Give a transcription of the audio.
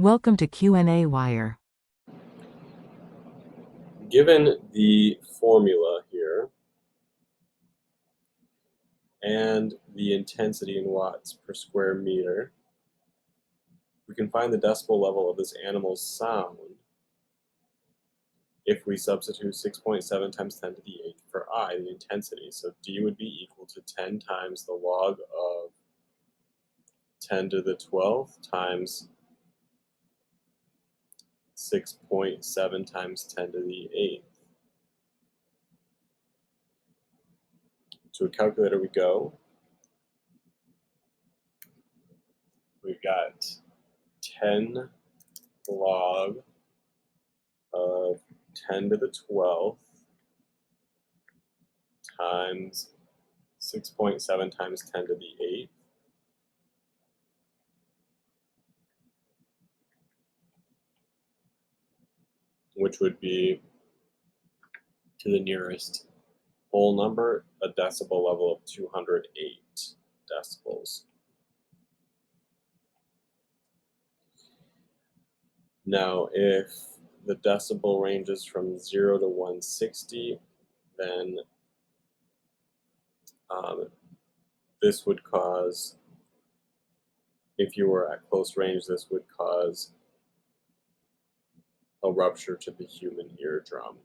Welcome to qnawire. Given the formula here and the intensity in watts per square meter, we can find the decibel level of this animal's sound if we substitute 6.7 times 10 to the 8th for I, the intensity. So D would be equal to 10 times the log of 10 to the 12th times 6.7 times 10 to the 8th. To a calculator we go. We've got 10 log of 10 to the 12th times 6.7 times 10 to the 8th, which would be, to the nearest whole number, a decibel level of 208 decibels. Now, if the decibel ranges from 0 to 160, then this would cause, if you were at close range, this would cause a rupture to the human eardrum.